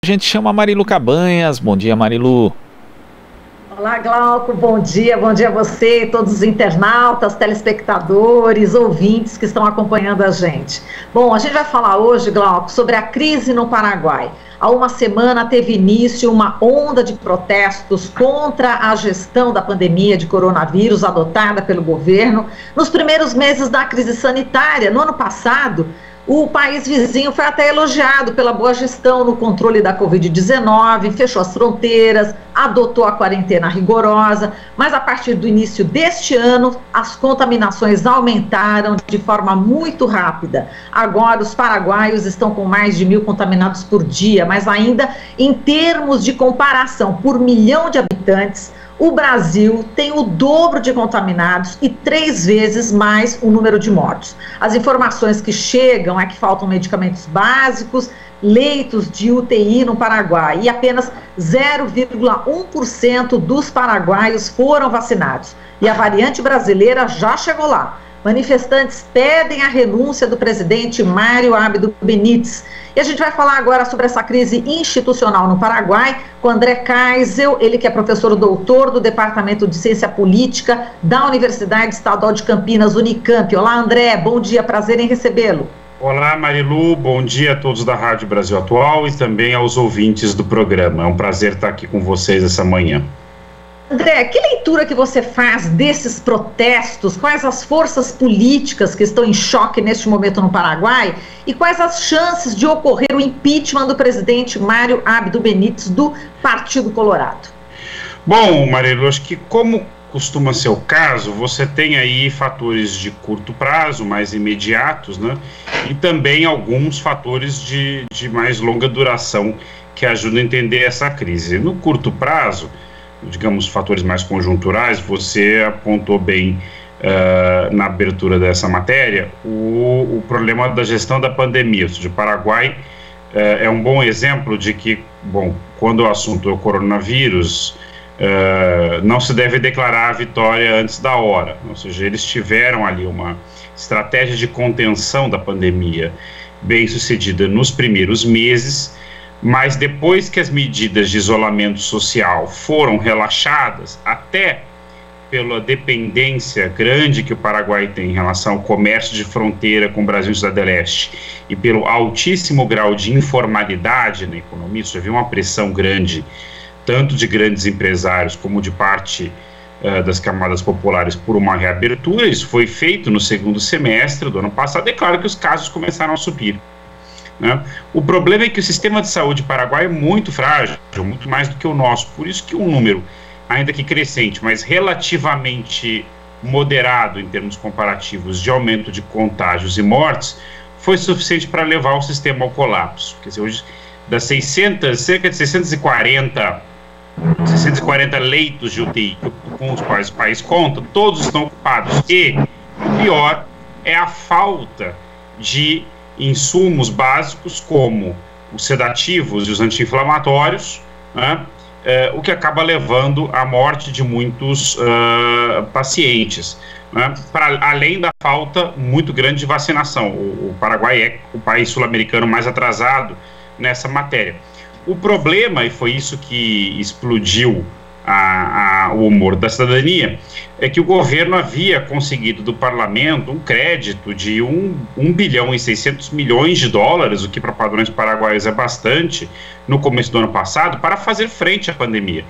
gente chama a Marilu Cabanhas. Bom dia, Marilu. Olá, Glauco, bom dia a você e todos os internautas, telespectadores, ouvintes que estão acompanhando a gente. Bom, a gente vai falar hoje, Glauco, sobre a crise no Paraguai. Há uma semana teve início uma onda de protestos contra a gestão da pandemia de coronavírus adotada pelo governo nos primeiros meses da crise sanitária. No ano passado, o país vizinho foi até elogiado pela boa gestão no controle da Covid-19, fechou as fronteiras, adotou a quarentena rigorosa, mas a partir do início deste ano, as contaminações aumentaram de forma muito rápida. Agora, os paraguaios estão com mais de 1.000 contaminados por dia, mas ainda em termos de comparação por milhão de habitantes, o Brasil tem o dobro de contaminados e 3 vezes mais o número de mortos. As informações que chegam é que faltam medicamentos básicos, leitos de UTI no Paraguai e apenas 0,1% dos paraguaios foram vacinados. E a variante brasileira já chegou lá. Manifestantes pedem a renúncia do presidente Mário Abdo Benítez. E a gente vai falar agora sobre essa crise institucional no Paraguai com André Kaisel, ele que é professor doutor do Departamento de Ciência Política da Universidade Estadual de Campinas, Unicamp. Olá, André, bom dia, prazer em recebê-lo. Olá, Marilu, bom dia a todos da Rádio Brasil Atual e também aos ouvintes do programa. É um prazer estar aqui com vocês essa manhã. André, que leitura que você faz desses protestos? Quais as forças políticas que estão em choque neste momento no Paraguai? E quais as chances de ocorrer o impeachment do presidente Mário Abdo Benítez do Partido Colorado? Bom, Marilu, acho que como costuma ser o caso, você tem aí fatores de curto prazo, mais imediatos, né? E também alguns fatores de mais longa duração que ajudam a entender essa crise. No curto prazo, digamos, fatores mais conjunturais, você apontou bem na abertura dessa matéria o problema da gestão da pandemia. Ou seja, o Paraguai é um bom exemplo de que, bom, quando o assunto é o coronavírus, não se deve declarar a vitória antes da hora. Ou seja, eles tiveram ali uma estratégia de contenção da pandemia bem sucedida nos primeiros meses, mas depois que as medidas de isolamento social foram relaxadas, até pela dependência grande que o Paraguai tem em relação ao comércio de fronteira com o Brasil e Cidade do Leste, e pelo altíssimo grau de informalidade na economia, isso havia uma pressão grande, tanto de grandes empresários como de parte das camadas populares por uma reabertura. Isso foi feito no segundo semestre do ano passado, é claro que os casos começaram a subir. O problema é que o sistema de saúde paraguaio é muito frágil, muito mais do que o nosso, por isso que um número, ainda que crescente, mas relativamente moderado em termos comparativos de aumento de contágios e mortes, foi suficiente para levar o sistema ao colapso. Quer dizer, hoje, das cerca de 640 leitos de UTI com os quais o país conta, todos estão ocupados, e o pior é a falta de insumos básicos como os sedativos e os anti-inflamatórios, né, o que acaba levando à morte de muitos pacientes, né, além da falta muito grande de vacinação. O Paraguai é o país sul-americano mais atrasado nessa matéria. O problema, e foi isso que explodiu o humor da cidadania, é que o governo havia conseguido do parlamento um crédito de 1 bilhão e 600 milhões de dólares, o que para padrões paraguaios é bastante, no começo do ano passado, para fazer frente à pandemia.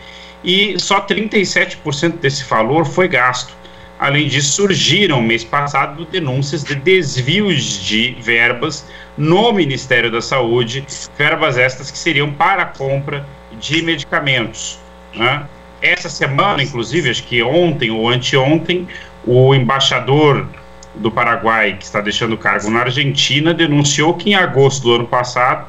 E só 37% desse valor foi gasto. Além disso, surgiram mês passado denúncias de desvios de verbas no Ministério da Saúde, verbas estas que seriam para a compra de medicamentos, né? Essa semana, inclusive, acho que ontem ou anteontem, o embaixador do Paraguai, que está deixando o cargo na Argentina, denunciou que em agosto do ano passado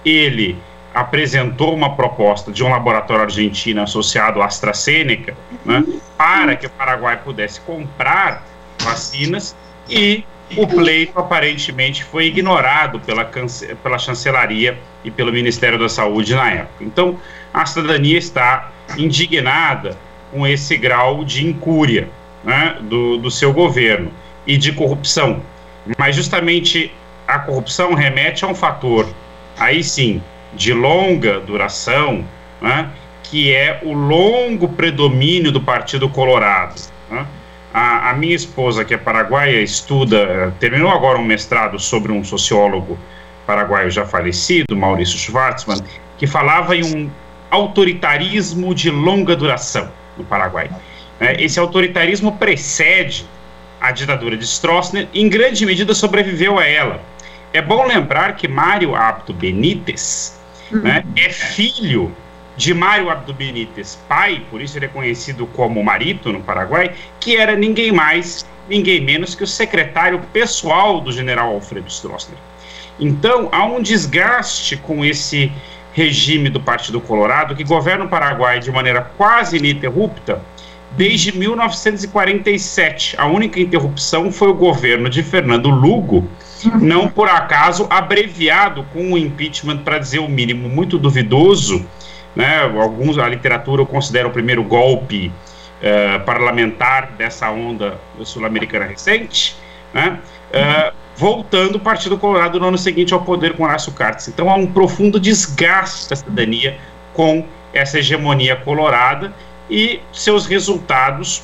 ele apresentou uma proposta de um laboratório argentino associado à AstraZeneca, né, para que o Paraguai pudesse comprar vacinas, e o pleito aparentemente foi ignorado pela chancelaria e pelo Ministério da Saúde na época. Então, a cidadania está indignada com esse grau de incúria, né, do seu governo e de corrupção. Mas justamente a corrupção remete a um fator, aí sim, de longa duração, né, que é o longo predomínio do Partido Colorado, né? A minha esposa, que é paraguaia, terminou agora um mestrado sobre um sociólogo paraguaio já falecido, Maurício Schwartzman, que falava em um autoritarismo de longa duração no Paraguai. Esse autoritarismo precede a ditadura de Stroessner, em grande medida sobreviveu a ela. É bom lembrar que Mário Abdo Benítez, né, é filho de Mário Abdo Benítez, pai, por isso ele é conhecido como Marito no Paraguai, que era ninguém mais, ninguém menos que o secretário pessoal do general Alfredo Stroessner. Então, há um desgaste com esse regime do Partido Colorado, que governa o Paraguai de maneira quase ininterrupta desde 1947. A única interrupção foi o governo de Fernando Lugo, não por acaso abreviado com o impeachment, para dizer o mínimo, muito duvidoso, né? A literatura considera o primeiro golpe parlamentar dessa onda sul-americana recente, né? Voltando o Partido Colorado no ano seguinte ao poder com Horácio Cartes. Então há um profundo desgaste da cidadania com essa hegemonia colorada e seus resultados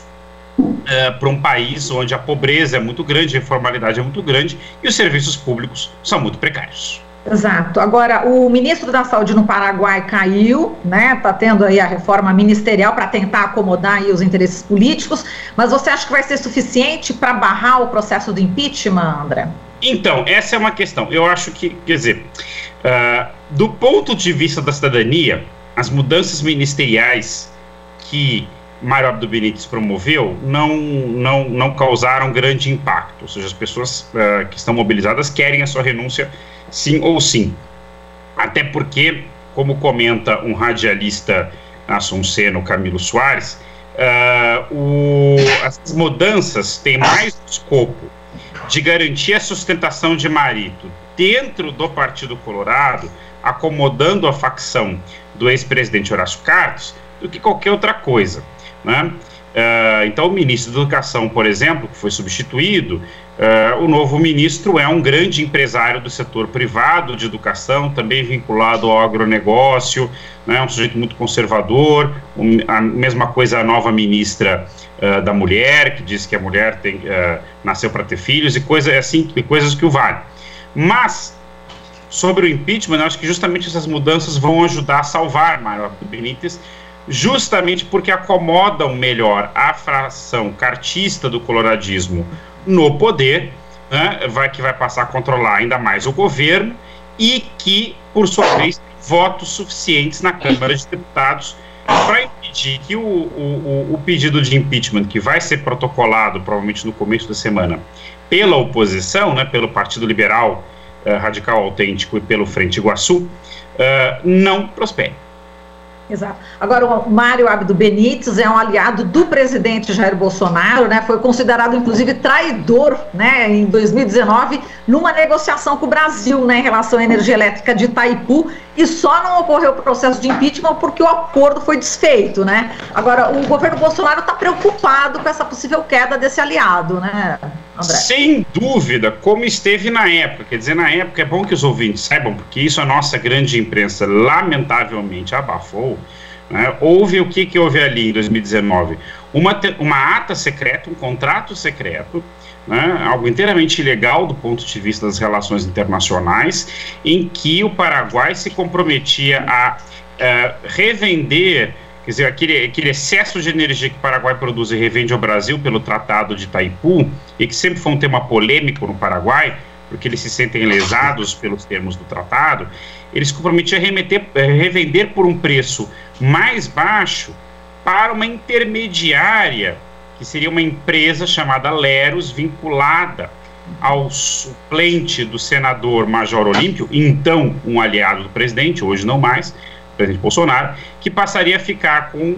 para um país onde a pobreza é muito grande, a informalidade é muito grande e os serviços públicos são muito precários. Exato. Agora, o ministro da Saúde no Paraguai caiu, né? Está tendo aí a reforma ministerial para tentar acomodar aí os interesses políticos, mas você acha que vai ser suficiente para barrar o processo do impeachment, André? Então, essa é uma questão. Eu acho que, quer dizer, do ponto de vista da cidadania, as mudanças ministeriais que Mário Abdo Benítez promoveu não causaram grande impacto, ou seja, as pessoas que estão mobilizadas querem a sua renúncia sim ou sim, até porque, como comenta um radialista assunceno, Camilo Soares, as mudanças têm mais escopo de garantir a sustentação de Marito dentro do Partido Colorado, acomodando a facção do ex-presidente Horácio Cartes, do que qualquer outra coisa, né? Então, o ministro da Educação, por exemplo, que foi substituído, o novo ministro é um grande empresário do setor privado de educação, também vinculado ao agronegócio, né, um sujeito muito conservador. A mesma coisa a nova ministra da Mulher, que diz que a mulher nasceu para ter filhos e coisas que o valem. Mas, sobre o impeachment, eu acho que justamente essas mudanças vão ajudar a salvar Mário Abdo Benítez, justamente porque acomodam melhor a fração cartista do coloradismo no poder, né, que vai passar a controlar ainda mais o governo e que, por sua vez, tem votos suficientes na Câmara de Deputados para impedir que o pedido de impeachment, que vai ser protocolado provavelmente no começo da semana pela oposição, né, pelo Partido Liberal Radical Autêntico e pelo Frente Iguaçu, não prospere. Exato. Agora, o Mário Abdo Benítez é um aliado do presidente Jair Bolsonaro, né? Foi considerado, inclusive, traidor, né, em 2019, numa negociação com o Brasil, né, em relação à energia elétrica de Itaipu, e só não ocorreu o processo de impeachment porque o acordo foi desfeito, né? Agora, o governo Bolsonaro está preocupado com essa possível queda desse aliado, né, André? Sem dúvida, como esteve na época. Quer dizer, na época, é bom que os ouvintes saibam, porque isso a nossa grande imprensa lamentavelmente abafou, né? Houve o que houve ali em 2019? Uma ata secreta, um contrato secreto, né, algo inteiramente ilegal do ponto de vista das relações internacionais, em que o Paraguai se comprometia a revender, quer dizer, aquele excesso de energia que o Paraguai produz e revende ao Brasil pelo Tratado de Itaipu, e que sempre foi um tema polêmico no Paraguai, porque eles se sentem lesados pelos termos do tratado. Eles se comprometiam a revender por um preço mais baixo para uma intermediária, que seria uma empresa chamada Leros, vinculada ao suplente do senador Major Olímpio, então um aliado do presidente, hoje não mais, o presidente Bolsonaro, que passaria a ficar com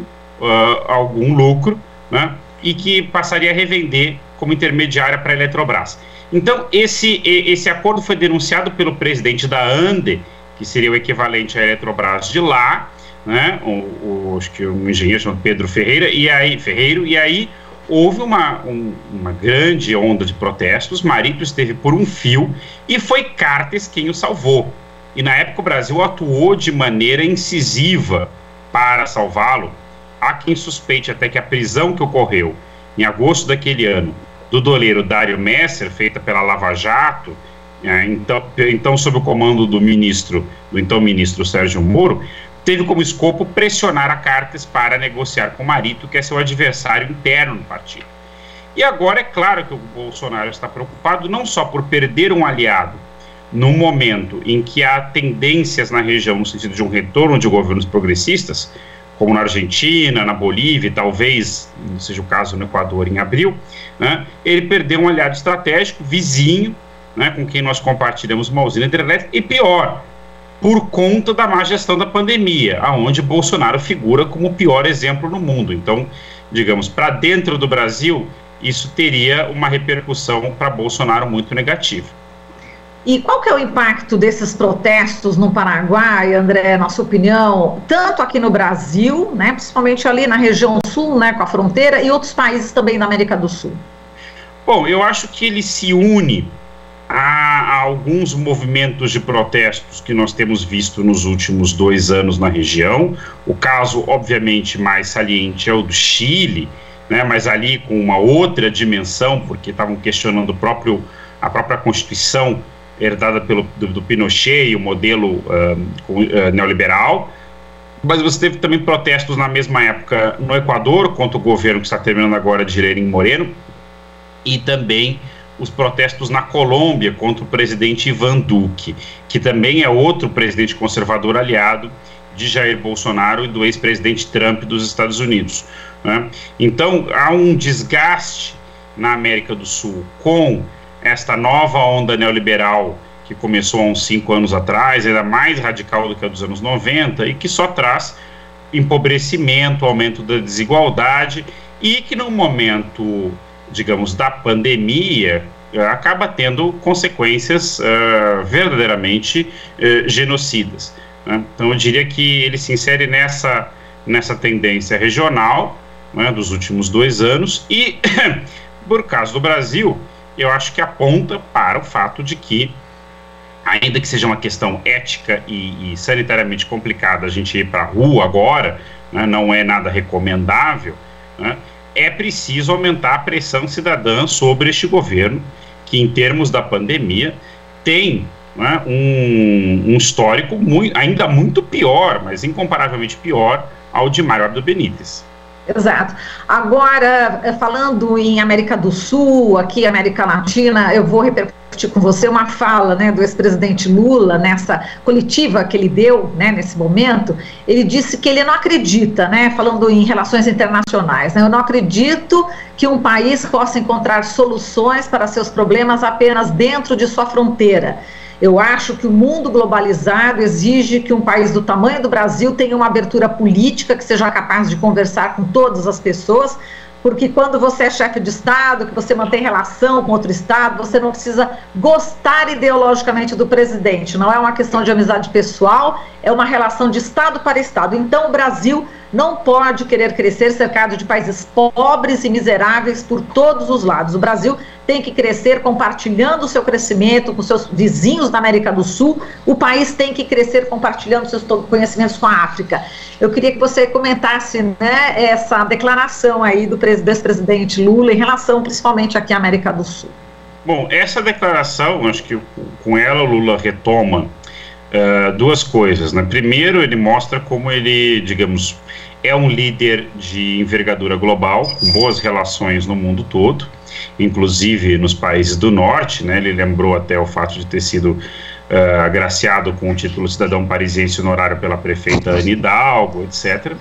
algum lucro, né, e que passaria a revender como intermediária para a Eletrobras. Então, esse acordo foi denunciado pelo presidente da ANDE, que seria o equivalente à Eletrobras de lá, né, acho que um engenheiro chamado Pedro Ferreiro, e aí houve uma grande onda de protestos. Marito esteve por um fio e foi Cartes quem o salvou. e na época o Brasil atuou de maneira incisiva para salvá-lo. Há quem suspeite até que a prisão que ocorreu em agosto daquele ano do doleiro Dário Messer, feita pela Lava Jato, então sob o comando do então ministro Sérgio Moro, teve como escopo pressionar a Cartes para negociar com o Marito, que é seu adversário interno no partido. E agora é claro que o Bolsonaro está preocupado não só por perder um aliado num momento em que há tendências na região no sentido de um retorno de governos progressistas, como na Argentina, na Bolívia, e talvez não seja o caso no Equador em abril, né, ele perdeu um aliado estratégico, vizinho, né, com quem nós compartilhamos uma usina hidrelétrica, e pior, por conta da má gestão da pandemia, aonde Bolsonaro figura como o pior exemplo no mundo. Então, digamos, para dentro do Brasil, isso teria uma repercussão para Bolsonaro muito negativa. E qual que é o impacto desses protestos no Paraguai, André, na sua opinião, tanto aqui no Brasil, né, principalmente ali na região sul, né, com a fronteira, e outros países também da América do Sul? Bom, eu acho que ele se une a alguns movimentos de protestos que nós temos visto nos últimos 2 anos na região. O caso, obviamente, mais saliente é o do Chile, né, mas ali com uma outra dimensão, porque estavam questionando a própria Constituição herdada do Pinochet e o modelo neoliberal. Mas você teve também protestos na mesma época no Equador, contra o governo que está terminando agora de Lenín Moreno, e também os protestos na Colômbia contra o presidente Ivan Duque, que também é outro presidente conservador aliado de Jair Bolsonaro e do ex-presidente Trump dos Estados Unidos, né? Então, há um desgaste na América do Sul com esta nova onda neoliberal que começou há uns 5 anos atrás, ainda mais radical do que a dos anos 90, e que só traz empobrecimento, aumento da desigualdade, e que no momento, digamos, da pandemia, acaba tendo consequências verdadeiramente genocidas, né? Então eu diria que ele se insere nessa tendência regional, né, dos últimos 2 anos, e por caso do Brasil, eu acho que aponta para o fato de que, ainda que seja uma questão ética e sanitariamente complicada a gente ir para a rua agora, né, não é nada recomendável, né, é preciso aumentar a pressão cidadã sobre este governo, que em termos da pandemia tem, né, um histórico ainda muito pior, mas incomparavelmente pior ao de Mário Abdo Benítez. Exato. Agora, falando em América do Sul, aqui América Latina, eu vou repercutir com você uma fala, né, do ex-presidente Lula nessa coletiva que ele deu, né, nesse momento. Ele disse que ele não acredita, né, falando em relações internacionais, né, eu não acredito que um país possa encontrar soluções para seus problemas apenas dentro de sua fronteira. Eu acho que o mundo globalizado exige que um país do tamanho do Brasil tenha uma abertura política, que seja capaz de conversar com todas as pessoas, porque quando você é chefe de Estado, que você mantém relação com outro Estado, você não precisa gostar ideologicamente do presidente, não é uma questão de amizade pessoal, é uma relação de Estado para Estado. Então o Brasil não pode querer crescer cercado de países pobres e miseráveis por todos os lados. O Brasil tem que crescer compartilhando o seu crescimento com seus vizinhos da América do Sul, o país tem que crescer compartilhando seus conhecimentos com a África. Eu queria que você comentasse, né, essa declaração aí do ex-presidente Lula em relação principalmente aqui à América do Sul. Bom, essa declaração, acho que com ela o Lula retoma 2 coisas, né? Primeiro, ele mostra como ele, digamos, é um líder de envergadura global, com boas relações no mundo todo, inclusive nos países do norte, né? Ele lembrou até o fato de ter sido agraciado com o título de cidadão parisiense honorário pela prefeita Anne Hidalgo, etc.,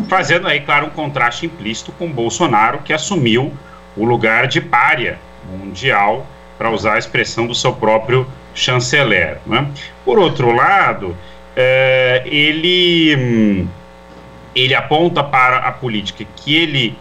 fazendo aí, claro, um contraste implícito com Bolsonaro, que assumiu o lugar de pária mundial, para usar a expressão do seu próprio chanceler, né? Por outro lado, ele aponta para a política que ele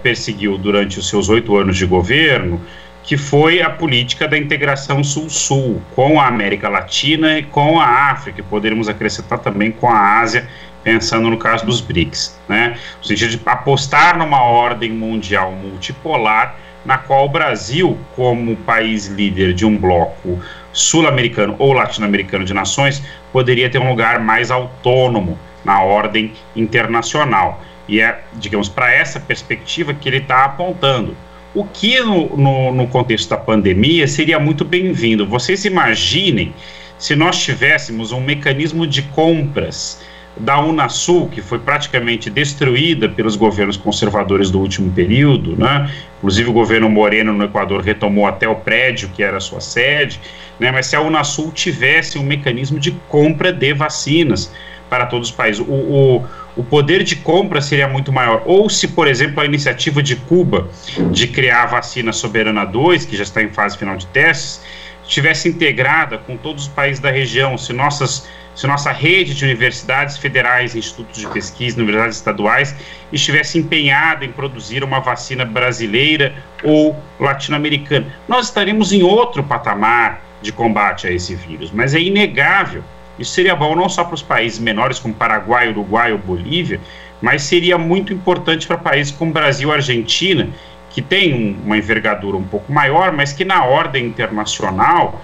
perseguiu durante os seus 8 anos de governo, que foi a política da integração Sul-Sul, com a América Latina e com a África, e poderíamos acrescentar também com a Ásia, pensando no caso dos BRICS, né? No sentido de apostar numa ordem mundial multipolar, na qual o Brasil, como país líder de um bloco sul-americano ou latino-americano de nações, poderia ter um lugar mais autônomo na ordem internacional. E é, digamos, para essa perspectiva que ele está apontando. O que no contexto da pandemia seria muito bem-vindo. Vocês imaginem se nós tivéssemos um mecanismo de compras da Unasul, que foi praticamente destruída pelos governos conservadores do último período, né? Inclusive o governo Moreno no Equador retomou até o prédio que era a sua sede, né? Mas se a Unasul tivesse um mecanismo de compra de vacinas para todos os países, o poder de compra seria muito maior. Ou se, por exemplo, a iniciativa de Cuba de criar a vacina Soberana 2, que já está em fase final de testes, estivesse integrada com todos os países da região, se nossa rede de universidades federais, institutos de pesquisa, universidades estaduais, estivesse empenhada em produzir uma vacina brasileira ou latino-americana, nós estaríamos em outro patamar de combate a esse vírus. Mas é inegável, isso seria bom não só para os países menores como Paraguai, Uruguai ou Bolívia, mas seria muito importante para países como Brasil e Argentina, que tem uma envergadura um pouco maior, mas que na ordem internacional,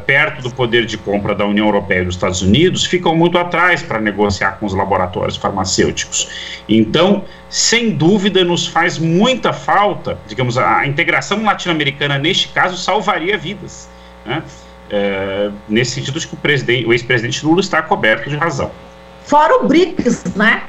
perto do poder de compra da União Europeia e dos Estados Unidos, ficam muito atrás para negociar com os laboratórios farmacêuticos. Então, sem dúvida, nos faz muita falta, digamos, a integração latino-americana, neste caso, salvaria vidas, né? Nesse sentido, acho que o ex-presidente Lula está coberto de razão. Fora o BRICS, né?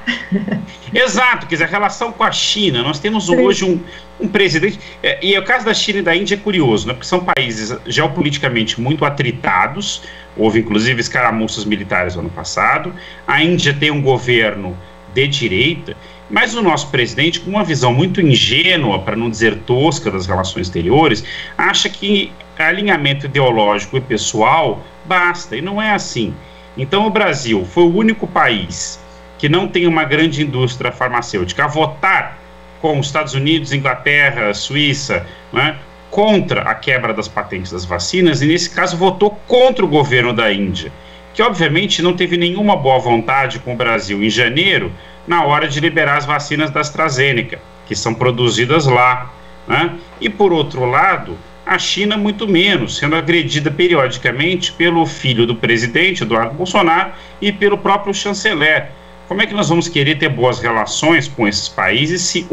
Exato, quer dizer, a relação com a China, nós temos hoje um presidente, e o caso da China e da Índia é curioso, né, porque são países geopoliticamente muito atritados, houve inclusive escaramuças militares no ano passado, a Índia tem um governo de direita, mas o nosso presidente, com uma visão muito ingênua, para não dizer tosca, das relações exteriores, acha que alinhamento ideológico e pessoal basta, e não é assim. Então o Brasil foi o único país que não tem uma grande indústria farmacêutica a votar com os Estados Unidos, Inglaterra, Suíça, né, contra a quebra das patentes das vacinas, e nesse caso votou contra o governo da Índia, que obviamente não teve nenhuma boa vontade com o Brasil em janeiro, na hora de liberar as vacinas da AstraZeneca, que são produzidas lá, né? E por outro lado, a China muito menos, sendo agredida periodicamente pelo filho do presidente, Eduardo Bolsonaro, e pelo próprio chanceler. Como é que nós vamos querer ter boas relações com esses países se,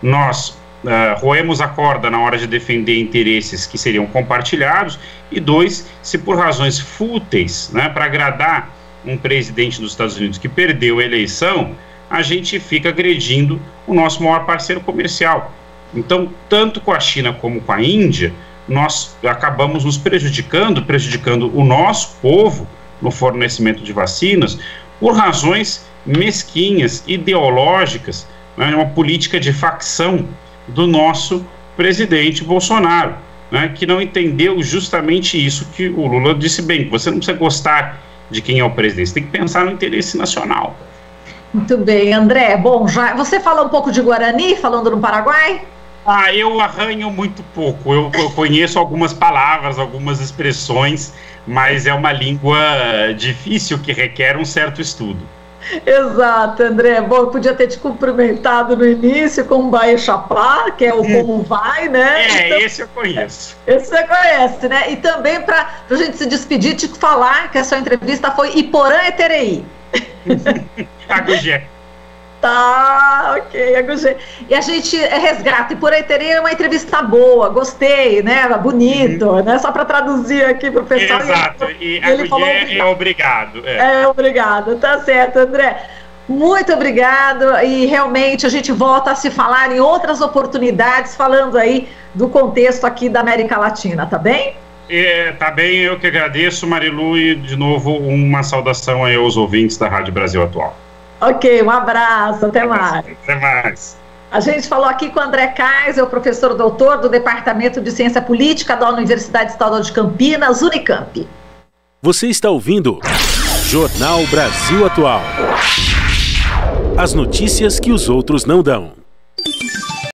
nós roemos a corda na hora de defender interesses que seriam compartilhados, e dois, se por razões fúteis, né, para agradar um presidente dos Estados Unidos que perdeu a eleição, a gente fica agredindo o nosso maior parceiro comercial. Então, tanto com a China como com a Índia, nós acabamos nos prejudicando o nosso povo no fornecimento de vacinas por razões mesquinhas, ideológicas, né, uma política de facção do nosso presidente Bolsonaro, né, que não entendeu justamente isso que o Lula disse bem, que você não precisa gostar de quem é o presidente, você tem que pensar no interesse nacional. Muito bem, André. Bom, já você fala um pouco de Guarani, falando no Paraguai? Eu arranho muito pouco, eu conheço algumas palavras, algumas expressões, mas é uma língua difícil que requer um certo estudo. Exato, André. Bom, eu podia ter te cumprimentado no início com o Baia Chapá, que é o Como Vai, né? Então, esse eu conheço. Esse você conhece, né? E também para a gente se despedir, te falar que a sua entrevista foi Iporã Etereí. Agugé. Tá, ok, Agugé. E a gente resgata. Iporã Etereí é uma entrevista boa, gostei, né? Bonito, né? Só para traduzir aqui para o pessoal. Exato, e Agugé é obrigado. Obrigado, tá certo, André. Muito obrigado, e realmente a gente volta a se falar em outras oportunidades, falando aí do contexto aqui da América Latina, tá bem? Tá bem, eu que agradeço, Marilu, e de novo uma saudação aí aos ouvintes da Rádio Brasil Atual. Ok, um abraço, até mais. Até mais. A gente falou aqui com o André Kaiser, o professor doutor do Departamento de Ciência Política da Universidade Estadual de Campinas, Unicamp. Você está ouvindo Jornal Brasil Atual. As notícias que os outros não dão.